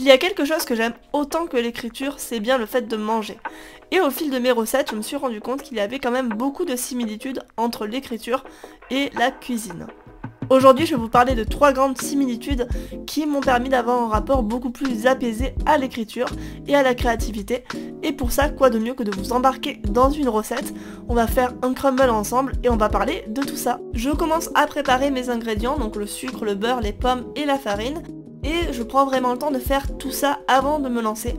S'il y a quelque chose que j'aime autant que l'écriture, c'est bien le fait de manger. Et au fil de mes recettes, je me suis rendu compte qu'il y avait quand même beaucoup de similitudes entre l'écriture et la cuisine. Aujourd'hui, je vais vous parler de 3 grandes similitudes qui m'ont permis d'avoir un rapport beaucoup plus apaisé à l'écriture et à la créativité. Et pour ça, quoi de mieux que de vous embarquer dans une recette. On va faire un crumble ensemble et on va parler de tout ça. Je commence à préparer mes ingrédients, donc le sucre, le beurre, les pommes et la farine. Et je prends vraiment le temps de faire tout ça avant de me lancer.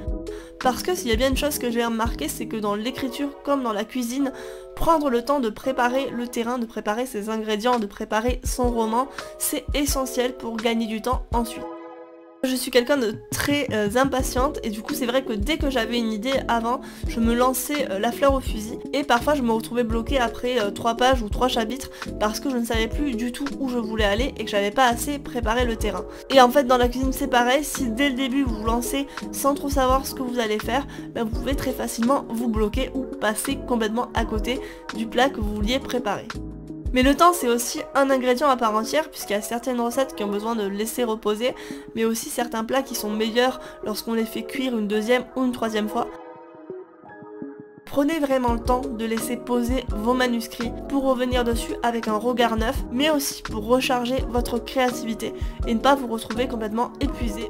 Parce que s'il y a bien une chose que j'ai remarqué, c'est que dans l'écriture comme dans la cuisine, prendre le temps de préparer le terrain, de préparer ses ingrédients, de préparer son roman, c'est essentiel pour gagner du temps ensuite. Je suis quelqu'un de très impatiente et du coup c'est vrai que dès que j'avais une idée avant, je me lançais la fleur au fusil et parfois je me retrouvais bloquée après 3 pages ou 3 chapitres parce que je ne savais plus du tout où je voulais aller et que j'avais pas assez préparé le terrain. Et en fait dans la cuisine c'est pareil, si dès le début vous vous lancez sans trop savoir ce que vous allez faire, ben, vous pouvez très facilement vous bloquer ou passer complètement à côté du plat que vous vouliez préparer. Mais le temps c'est aussi un ingrédient à part entière puisqu'il y a certaines recettes qui ont besoin de laisser reposer, mais aussi certains plats qui sont meilleurs lorsqu'on les fait cuire une deuxième ou une troisième fois. Prenez vraiment le temps de laisser poser vos manuscrits pour revenir dessus avec un regard neuf, mais aussi pour recharger votre créativité et ne pas vous retrouver complètement épuisé.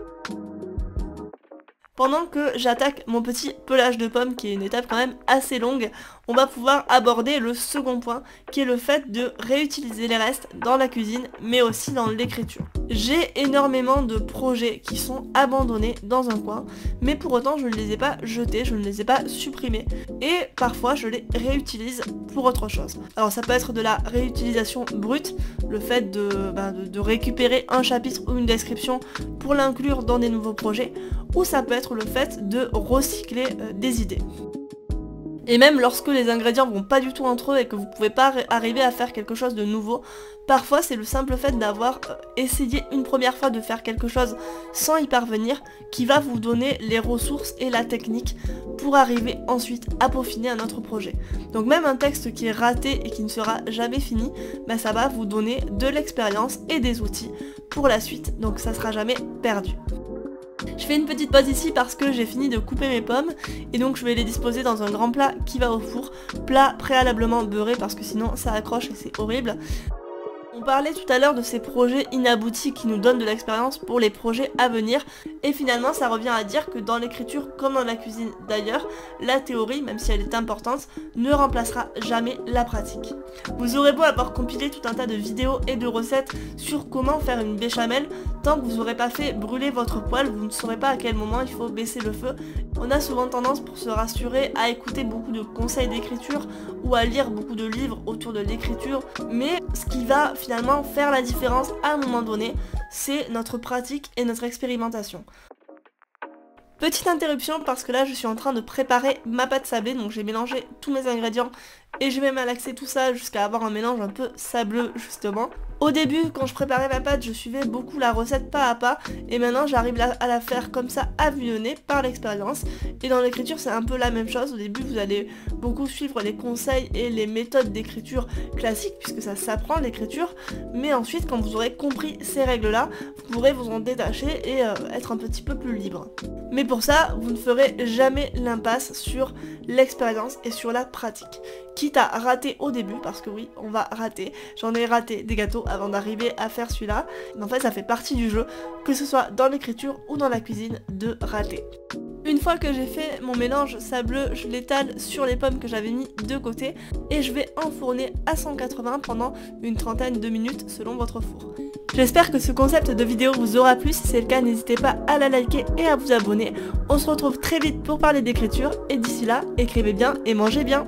Pendant que j'attaque mon petit pelage de pommes, qui est une étape quand même assez longue, on va pouvoir aborder le second point, qui est le fait de réutiliser les restes dans la cuisine, mais aussi dans l'écriture. J'ai énormément de projets qui sont abandonnés dans un coin, mais pour autant je ne les ai pas jetés, je ne les ai pas supprimés, et parfois je les réutilise pour autre chose. Alors ça peut être de la réutilisation brute, le fait de récupérer un chapitre ou une description pour l'inclure dans des nouveaux projets, ou ça peut être le fait de recycler des idées. Et même lorsque les ingrédients vont pas du tout entre eux et que vous pouvez pas arriver à faire quelque chose de nouveau, parfois c'est le simple fait d'avoir essayé une première fois de faire quelque chose sans y parvenir qui va vous donner les ressources et la technique pour arriver ensuite à peaufiner un autre projet. Donc même un texte qui est raté et qui ne sera jamais fini, bah ça va vous donner de l'expérience et des outils pour la suite, donc ça sera jamais perdu. Je fais une petite pause ici parce que j'ai fini de couper mes pommes et donc je vais les disposer dans un grand plat qui va au four, plat préalablement beurré parce que sinon ça accroche et c'est horrible. On parlait tout à l'heure de ces projets inaboutis qui nous donnent de l'expérience pour les projets à venir et finalement ça revient à dire que dans l'écriture comme dans la cuisine d'ailleurs, la théorie, même si elle est importante, ne remplacera jamais la pratique. Vous aurez beau avoir compilé tout un tas de vidéos et de recettes sur comment faire une béchamel, tant que vous n'aurez pas fait brûler votre poêle, vous ne saurez pas à quel moment il faut baisser le feu. On a souvent tendance pour se rassurer à écouter beaucoup de conseils d'écriture ou à lire beaucoup de livres autour de l'écriture, mais ce qui va finalement faire la différence à un moment donné, c'est notre pratique et notre expérimentation. Petite interruption parce que là je suis en train de préparer ma pâte sablée, donc j'ai mélangé tous mes ingrédients et je vais malaxer tout ça jusqu'à avoir un mélange un peu sableux justement. Au début, quand je préparais ma pâte, je suivais beaucoup la recette pas à pas et maintenant j'arrive à la faire comme ça à vue de nez par l'expérience. Et dans l'écriture c'est un peu la même chose, au début vous allez beaucoup suivre les conseils et les méthodes d'écriture classiques puisque ça s'apprend l'écriture, mais ensuite quand vous aurez compris ces règles là, vous pourrez vous en détacher et être un petit peu plus libre. Mais pour ça, vous ne ferez jamais l'impasse sur l'expérience et sur la pratique. Quitte à rater au début, parce que oui, on va rater. J'en ai raté des gâteaux avant d'arriver à faire celui-là. En fait, ça fait partie du jeu, que ce soit dans l'écriture ou dans la cuisine, de rater. Une fois que j'ai fait mon mélange sableux, je l'étale sur les pommes que j'avais mis de côté et je vais enfourner à 180 pendant une trentaine de minutes selon votre four. J'espère que ce concept de vidéo vous aura plu, si c'est le cas n'hésitez pas à la liker et à vous abonner. On se retrouve très vite pour parler d'écriture et d'ici là, écrivez bien et mangez bien.